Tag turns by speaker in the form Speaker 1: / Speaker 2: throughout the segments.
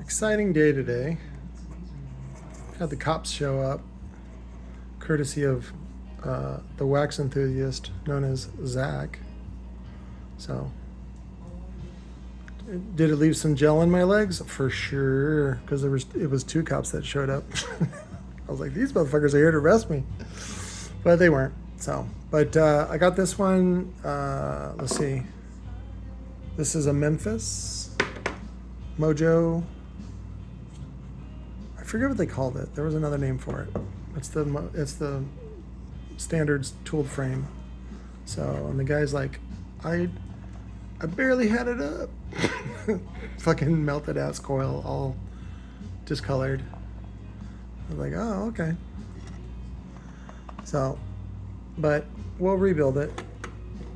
Speaker 1: Exciting day today. Had the cops show up, courtesy of the wax enthusiast known as Zach. So, did it leave some gel in my legs? For sure, because it was two cops that showed up. I was like, these motherfuckers are here to arrest me, but they weren't. So, but I got this one. Let's see. This is a Memphis Mojo. I forget what they called it. There was another name for it. It's the standards tooled frame. So, and the guy's like, I barely had it up. Fucking melted ass coil, all discolored. I was like, oh, okay. So, but we'll rebuild it.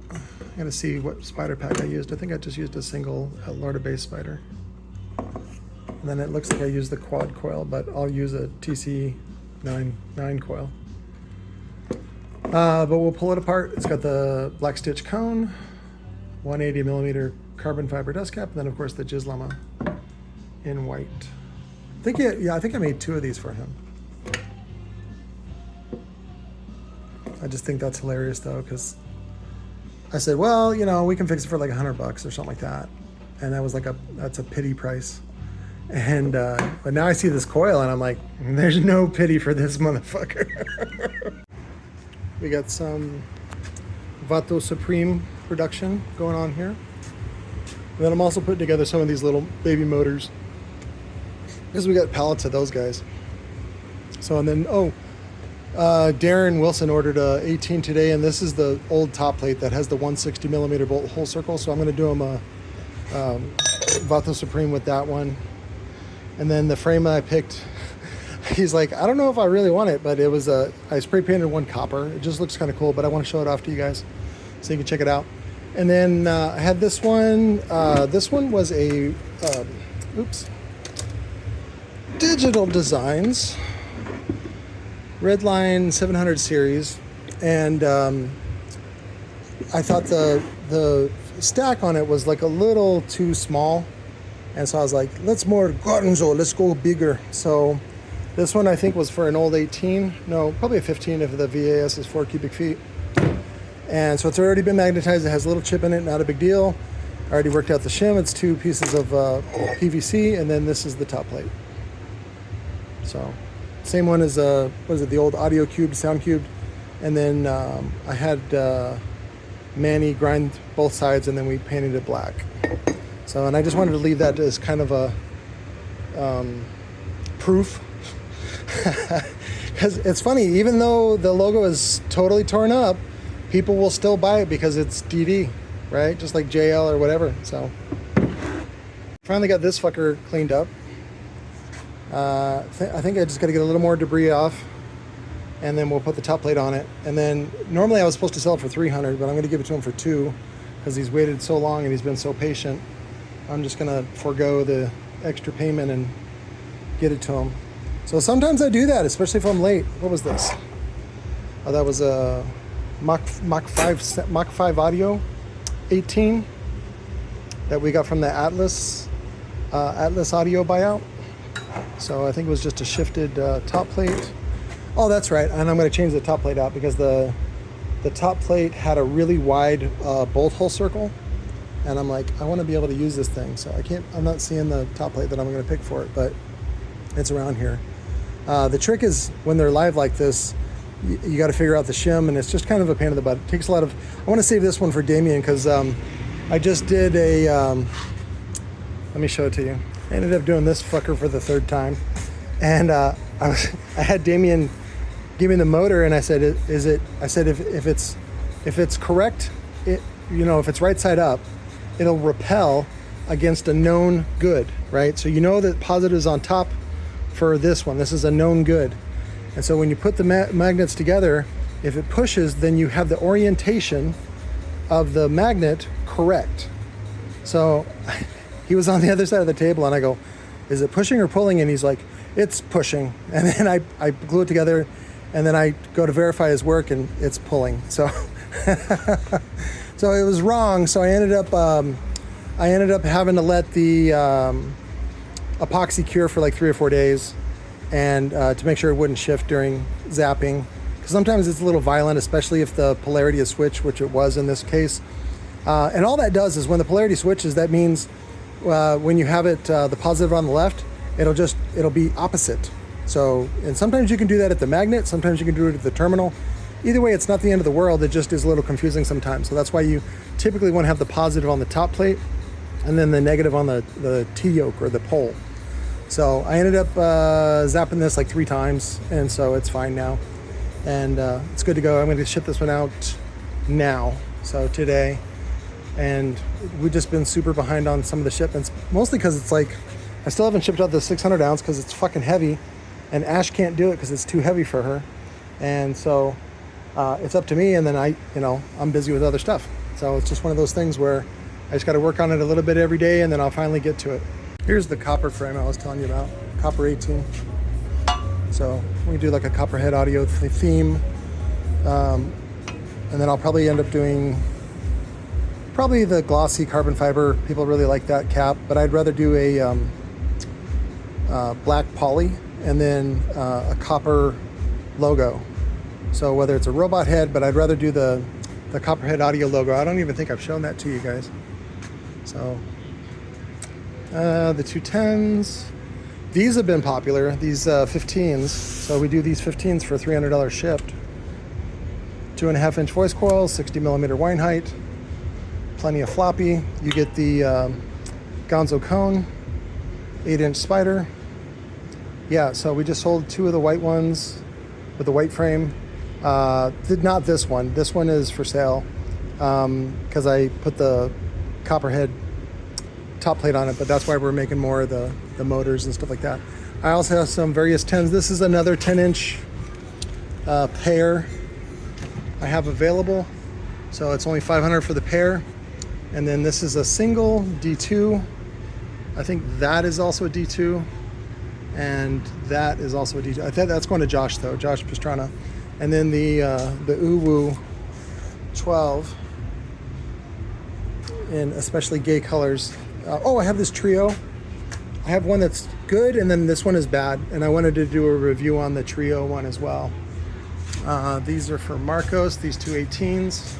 Speaker 1: I gotta see what spider pack I used. I think I just used a single Lorda base spider. And then it looks like I used the quad coil, but I'll use a TC.O.Z coil. But we'll pull it apart. It's got the black stitch cone, 180 millimeter carbon fiber dust cap, and then of course the JizzNado in white. I think I made two of these for him. I just think that's hilarious though, because I said, well, you know, we can fix it for like $100 or something like that. And that was like that's a pity price. And, but now I see this coil and I'm like, there's no pity for this motherfucker. We got some Vato Supreme production going on here. And then I'm also putting together some of these little baby motors, because we got pallets of those guys. So, and then, Darren Wilson ordered a 18 today, and this is the old top plate that has the 160 millimeter bolt hole circle. So I'm going to do him a Vato Supreme with that one. And then the frame I picked, he's like, I don't know if I really want it, but it was I spray painted one copper. It just looks kind of cool, but I want to show it off to you guys so you can check it out. And then I had this one. This one was a, Digital Designs Redline 700 series, and I thought the stack on it was like a little too small, and so I was like, let's more GONZO, let's go bigger. So this one I think was for an old 18, no, probably a 15 if the VAS is 4 cubic feet. And so it's already been magnetized. It has a little chip in it, not a big deal. I already worked out the shim. It's 2 pieces of PVC, and then this is the top plate. So same one as was it the old audio cube, sound cube, and then I had Manny grind both sides, and then we painted it black. So, and I just wanted to leave that as kind of a proof, because it's funny, even though the logo is totally torn up, people will still buy it because it's DD, right? Just like JL or whatever. So finally got this fucker cleaned up. I think I just got to get a little more debris off, and then we'll put the top plate on it. And then normally I was supposed to sell it for $300, but I'm going to give it to him for $200 because he's waited so long and he's been so patient. I'm just going to forego the extra payment and get it to him. So sometimes I do that, especially if I'm late. What was this? Oh, that was a Mach 5 Audio 18 that we got from the Atlas Audio buyout. So I think it was just a shifted top plate. Oh, that's right. And I'm going to change the top plate out because the top plate had a really wide bolt hole circle. And I'm like, I want to be able to use this thing. So I'm not seeing the top plate that I'm going to pick for it, but it's around here. The trick is when they're live like this, you got to figure out the shim, and it's just kind of a pain in the butt. It takes a lot of, I want to save this one for Damien because I just did a, let me show it to you. I ended up doing this fucker for the 3rd time. And I had Damien give me the motor, and I said, if it's correct, if it's right side up, it'll repel against a known good, right? So you know that positive is on top for this one. This is a known good. And so when you put the magnets together, if it pushes, then you have the orientation of the magnet correct. So he was on the other side of the table, and I go, is it pushing or pulling? And he's like, it's pushing. And then I glue it together, and then I go to verify his work, and it's pulling. So so it was wrong. So I ended up having to let the epoxy cure for like 3 or 4 days, and to make sure it wouldn't shift during zapping, because sometimes it's a little violent, especially if the polarity is switched, which it was in this case. And all that does is when the polarity switches, that means when you have it the positive on the left, it'll be opposite. So, and sometimes you can do that at the magnet, sometimes you can do it at the terminal. Either way, it's not the end of the world. It just is a little confusing sometimes. So that's why you typically want to have the positive on the top plate and then the negative on the T-yoke or the pole. So I ended up zapping this like 3 times, and so it's fine now. And it's good to go. I'm going to ship this one out now, so today. And we've just been super behind on some of the shipments, mostly because it's like, I still haven't shipped out the 600 ounce because it's fucking heavy, and Ash can't do it because it's too heavy for her. And so it's up to me, and then I'm busy with other stuff. So it's just one of those things where I just got to work on it a little bit every day, and then I'll finally get to it. Here's the copper frame I was telling you about, copper 18. So we do like a copperhead audio theme, and then I'll probably end up doing probably the glossy carbon fiber. People really like that cap, but I'd rather do a black poly and then a copper logo. So whether it's a robot head, but I'd rather do the copperhead audio logo. I don't even think I've shown that to you guys. So the 210s, these have been popular, these 15s. So we do these 15s for $300 shipped. 2.5-inch voice coil, 60mm wine height, plenty of floppy. You get the Gonzo cone, 8-inch spider. Yeah, so we just sold 2 of the white ones with the white frame. Not this one. This one is for sale because I put the copperhead top plate on it, but that's why we're making more of the motors and stuff like that. I also have some various 10s. This is another 10-inch pair I have available. So it's only $500 for the pair. And then this is a single D2. I think that is also a D2. And that is also a D2. I think that's going to Josh though, Josh Pastrana. And then the Uwu 12 in especially gay colors. Oh, I have this trio. I have one that's good, and then this one is bad. And I wanted to do a review on the trio one as well. These are for Marcos, these 218s.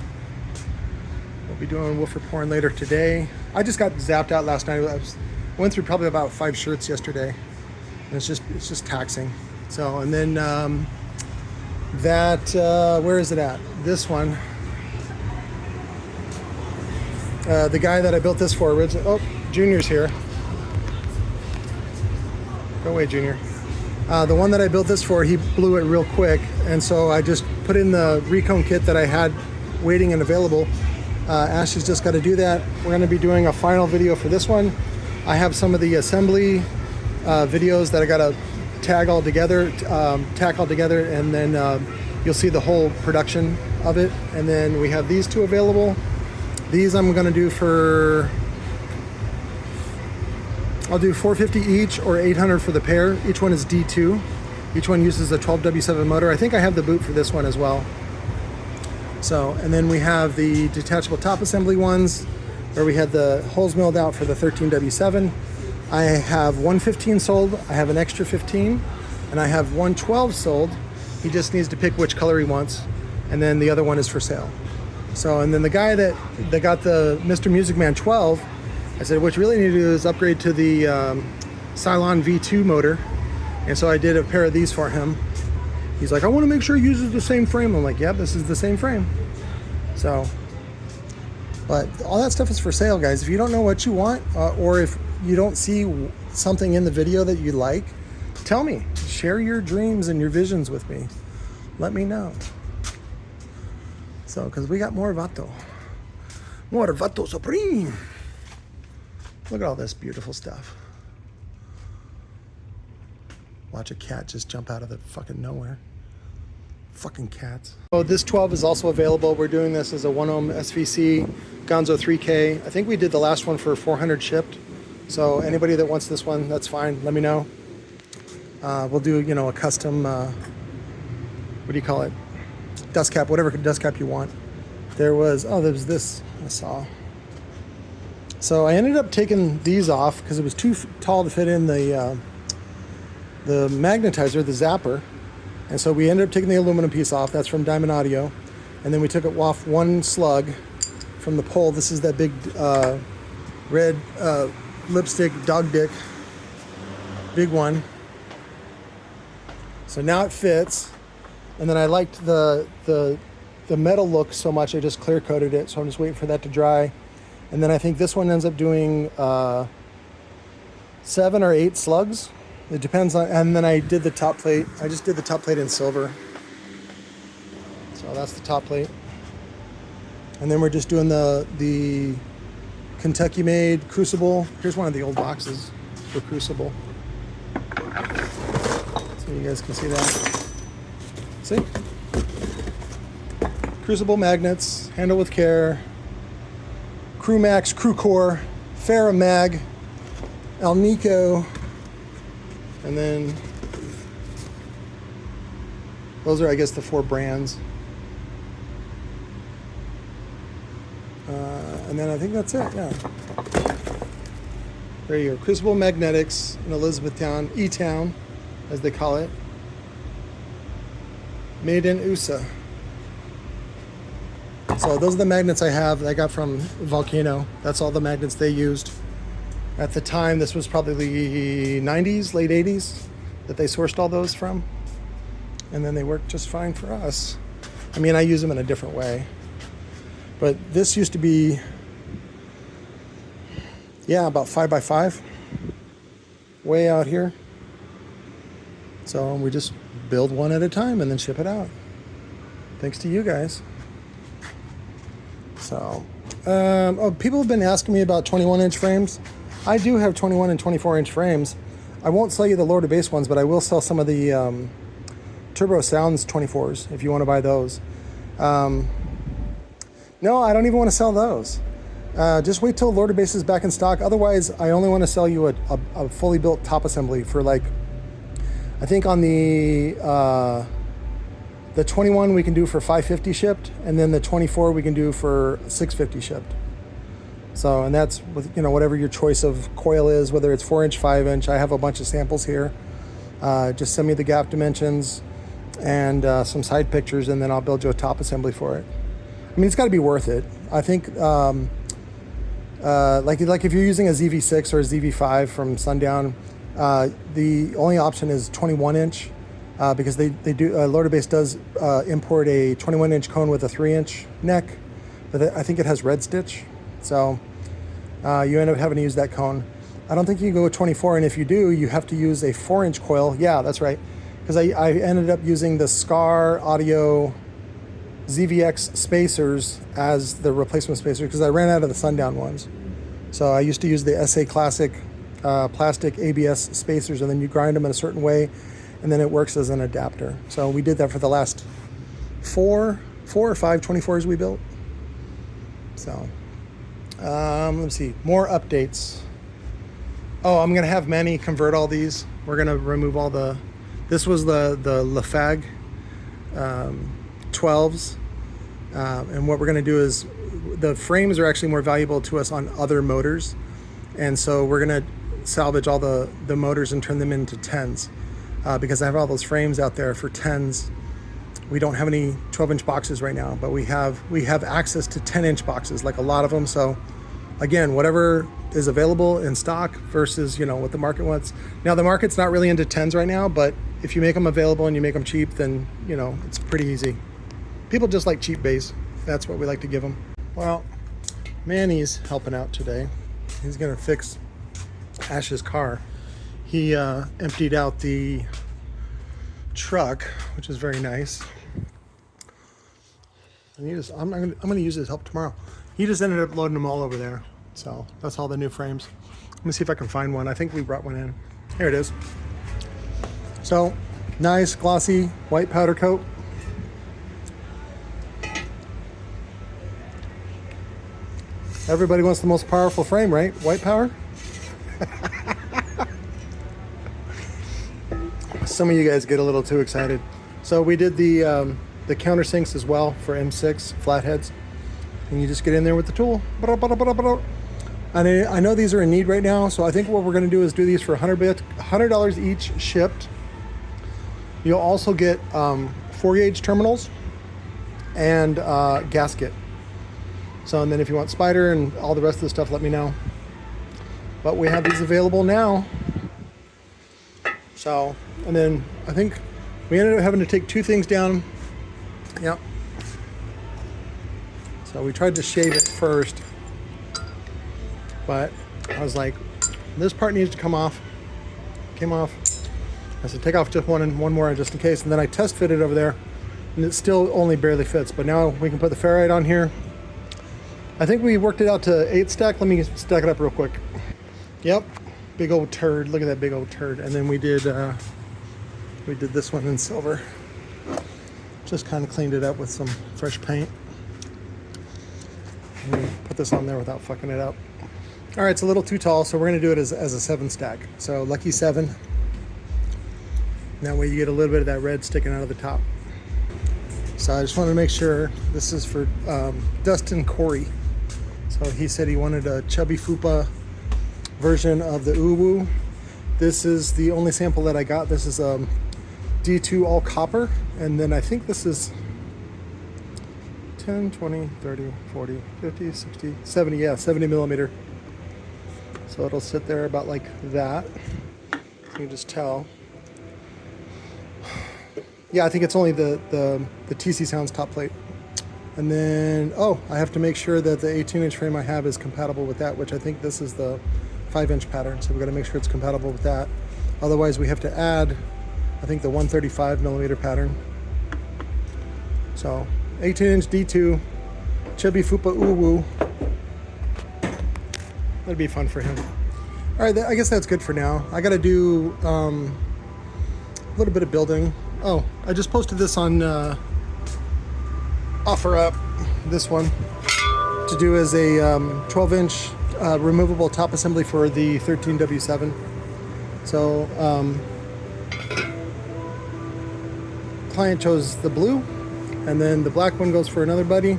Speaker 1: We'll be doing woofer porn later today. I just got zapped out last night. I went through probably about 5 shirts yesterday. And it's just taxing. So, and then where is it at? This one. The guy that I built this for originally, oh, Junior's here. Go away, Junior. The one that I built this for, he blew it real quick, and so I just put in the recone kit that I had waiting and available. Ash has just got to do that. We're going to be doing a final video for this one. I have some of the assembly videos that I got to tack all together, and then you'll see the whole production of it. And then we have these 2 available. These I'm going to do for, I'll do $450 each or $800 for the pair. Each one is D2. Each one uses a 12W7 motor. I think I have the boot for this one as well. So, and then we have the detachable top assembly ones where we had the holes milled out for the 13W7. I have 115 sold. I have an extra 15, and I have 112 sold. He just needs to pick which color he wants, and then the other one is for sale. So, and then the guy that got the Mr. Music Man 12, I said, what you really need to do is upgrade to the Cylon V2 motor. And so I did a pair of these for him. He's like, I want to make sure it uses the same frame. I'm like, yeah, this is the same frame. So, but all that stuff is for sale, guys. If you don't know what you want, or if you don't see something in the video that you like, tell me. Share your dreams and your visions with me. Let me know. So, because we got more Vato. More Vato Supreme. Look at all this beautiful stuff. Watch a cat just jump out of the fucking nowhere. Fucking cats. Oh, this 12 is also available. We're doing this as a 1 ohm SVC Gonzo 3K. I think we did the last one for 400 shipped. So anybody that wants this one, that's fine. Let me know. We'll do, you know, a custom, what do you call it? Dust cap, whatever dust cap you want. There was this I saw. So I ended up taking these off because it was too tall to fit in the magnetizer, the zapper. And so we ended up taking the aluminum piece off. That's from Diamond Audio. And then we took it off one slug from the pole. This is that big red lipstick dog dick, big one. So now it fits. And then I liked the metal look so much I just clear coated it. So I'm just waiting for that to dry. And then I think this one ends up doing 7 or 8 slugs. It depends on, and then I did the top plate. I just did the top plate in silver. So that's the top plate. And then we're just doing the Kentucky made Crucible. Here's one of the old boxes for Crucible. So you guys can see that. See? Crucible magnets, handle with care. Crew Max, Crew Core, Ferramag, Alnico, and then those are, I guess, the 4 brands. And then I think that's it, yeah. There you go, Crucible Magnetics in Elizabethtown, E-Town, as they call it. Made in USA. So those are the magnets I have that I got from Volcano. That's all the magnets they used. At the time, this was probably the 90s, late 80s, that they sourced all those from. And then they worked just fine for us. I mean, I use them in a different way. But this used to be, yeah, about 5x5, way out here. So we just build one at a time and then ship it out. Thanks to you guys. So, people have been asking me about 21-inch frames. I do have 21 and 24-inch frames. I won't sell you the lower to base ones, but I will sell some of the Turbo Sounds 24s if you want to buy those. No, I don't even want to sell those. Just wait till lower to base is back in stock. Otherwise, I only want to sell you a fully built top assembly for, like, I think on the 21 we can do for $550 shipped, and then the 24 we can do for $650 shipped. So, and that's with, you know, whatever your choice of coil is, whether it's 4-inch, 5-inch. I have a bunch of samples here. Just send me the gap dimensions and some side pictures, and then I'll build you a top assembly for it. I mean, it's got to be worth it. I think, like if you're using a ZV6 or a ZV5 from Sundown, the only option is 21-inch. Because they do, lower to base does import a 21-inch cone with a 3-inch neck, but I think it has red stitch, so you end up having to use that cone. I don't think you can go with 24, and if you do, you have to use a 4-inch coil. Yeah, that's right, because I ended up using the Scar Audio ZVX spacers as the replacement spacer because I ran out of the Sundown ones. So I used to use the SA Classic plastic ABS spacers, and then you grind them in a certain way, and then it works as an adapter. So we did that for the last four or five 24s we built. So let's see, more updates. Oh, I'm gonna have Manny convert all these. We're gonna remove all the, this was the Lafag 12s. And what we're gonna do is, the frames are actually more valuable to us on other motors. And so we're gonna salvage all the motors and turn them into 10s. Because I have all those frames out there for 10s. We don't have any 12-inch boxes right now, but we have access to 10-inch boxes, like a lot of them. So again, whatever is available in stock versus, you know, what the market wants. Now the market's not really into 10s right now, but if you make them available and you make them cheap, then, you know, it's pretty easy. People just like cheap bass. That's what we like to give them. Well, Manny's helping out today. He's gonna fix Ash's car. He emptied out the truck, which is very nice. And I'm gonna use his help tomorrow. He just ended up loading them all over there. So that's all the new frames. Let me see if I can find one. I think we brought one in. Here it is. So nice glossy white powder coat. Everybody wants the most powerful frame, right? White power? Some of you guys get a little too excited. So we did the countersinks as well for M6 flatheads. And you just get in there with the tool. And I know these are in need right now, so I think what we're gonna do is do these for $100 each shipped. You'll also get 4-gauge terminals and gasket. So, and then if you want spider and all the rest of the stuff, let me know. But we have these available now. So, and then I think we ended up having to take 2 things down. Yep. So we tried to shave it first, but I was like, this part needs to come off. Came off. I said, take off just one and one more just in case. And then I test fitted over there, and it still only barely fits. But now we can put the ferrite on here. I think we worked it out to 8 stack. Let me stack it up real quick. Yep, big old turd. Look at that big old turd. And then we did this one in silver. Just kind of cleaned it up with some fresh paint. And put this on there without fucking it up. All right, it's a little too tall, so we're gonna do it as a 7 stack. So lucky 7. That way you get a little bit of that red sticking out of the top. So I just wanted to make sure this is for Dustin Corey. So he said he wanted a chubby fupa version of the Uwu. This is the only sample that I got. This is D2 all copper, and then I think this is 10, 20, 30, 40, 50, 60, 70, yeah, 70 millimeter. So it'll sit there about like that. You can just tell. Yeah, I think it's only the T.C.O.Z top plate. And then, oh, I have to make sure that the 18-inch frame I have is compatible with that, which I think this is the 5-inch pattern. So we've got to make sure it's compatible with that. Otherwise, we have to add, I think, the 135 millimeter pattern. So 18-inch D2, chubby fupa uwu. That'd be fun for him. All right, I guess that's good for now. I got to do a little bit of building. Oh, I just posted this on OfferUp, this one, to do as a 12-inch removable top assembly for the 13W7. So, client chose the blue, and then the black one goes for another buddy.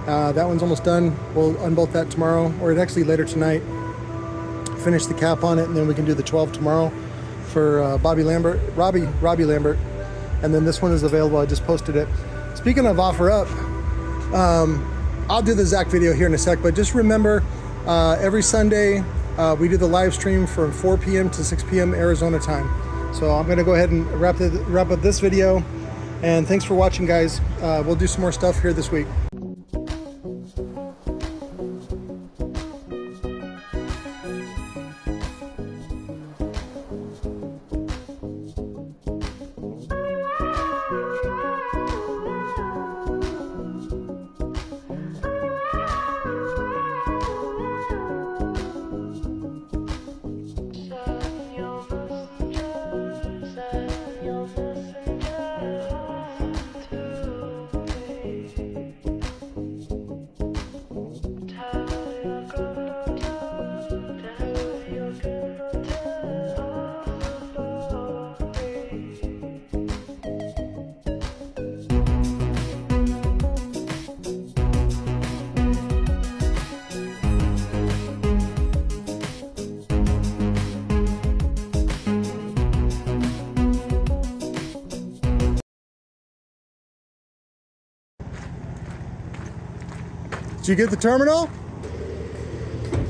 Speaker 1: That one's almost done. We'll unbolt that tomorrow, or actually later tonight. Finish the cap on it, and then we can do the 12 tomorrow for Robbie Lambert. And then this one is available. I just posted it. Speaking of OfferUp, I'll do the Zach video here in a sec, but just remember, every Sunday we do the live stream from 4 p.m. to 6 p.m. Arizona time. So I'm gonna go ahead and wrap up this video. And thanks for watching, guys. We'll do some more stuff here this week. Did you get the terminal?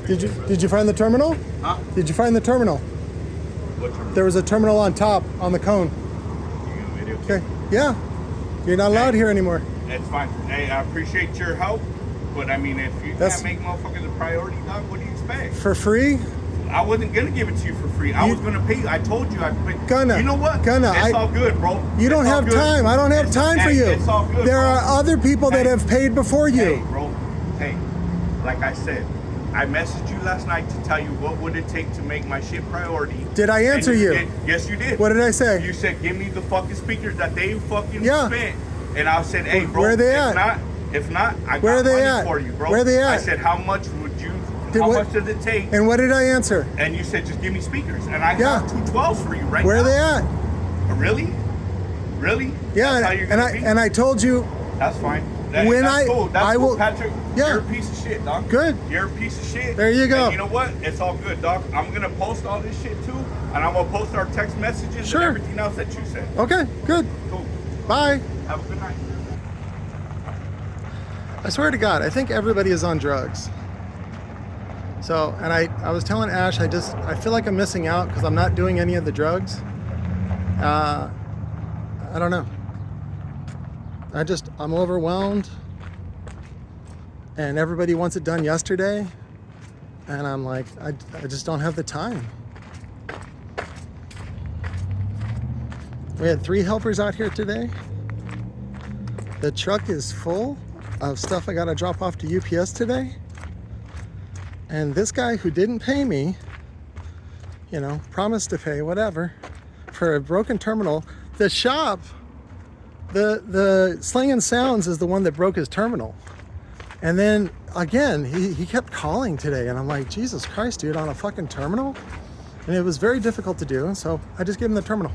Speaker 1: Did you find the terminal? Huh? Did you find the terminal? What terminal? There was a terminal on top on the cone. You got a video? Okay. Yeah. You're not allowed here anymore. That's fine. Hey, I appreciate your help, but I mean, if you can't make motherfuckers a priority, dog, what do you expect? For free? I wasn't gonna give it to you for free. I was gonna pay you. I told you I'd pay. You know what? It's all good, bro. You don't have time. I don't have time for you. It's all good. There are other people that have paid before you. Hey, bro. Hey, like I said, I messaged you last night to tell you what would it take to make my shit priority. Did I answer you? Yes, you did. What did I say? You said, give me the fucking speakers that they fucking spent. And I said, hey, bro, where are they at? If not, I got money for you, bro. Where are they at? I said, how much would you, how much does it take? And what did I answer? And you said, just give me speakers. And I have 2 12s for you right now. Where are they at? Really? Really? Yeah, and I told you. That's fine. when
Speaker 2: that's cool. That's
Speaker 1: I
Speaker 2: cool,
Speaker 1: will,
Speaker 2: Patrick.
Speaker 1: yeah.
Speaker 2: You're a piece of shit, dog.
Speaker 1: Good.
Speaker 2: You're a piece of shit.
Speaker 1: There you go.
Speaker 2: And you know what? It's all good, dog. I'm gonna post all this shit too, and I'm gonna post our text messages and everything else that you said.
Speaker 1: Okay, good.
Speaker 2: Cool.
Speaker 1: Bye.
Speaker 2: Have a good night.
Speaker 1: I swear to God, I think everybody is on drugs. So, and I was telling Ash, I feel like I'm missing out because I'm not doing any of the drugs. I don't know. I'm overwhelmed. And everybody wants it done yesterday. And I'm like, I just don't have the time. We had 3 helpers out here today. The truck is full of stuff I gotta drop off to UPS today. And this guy who didn't pay me, you know, promised to pay, whatever, for a broken terminal. The shop, the Sling & Sounds is the one that broke his terminal. And then again, he kept calling today, and I'm like, Jesus Christ, dude, on a fucking terminal? And it was very difficult to do, so I just gave him the terminal.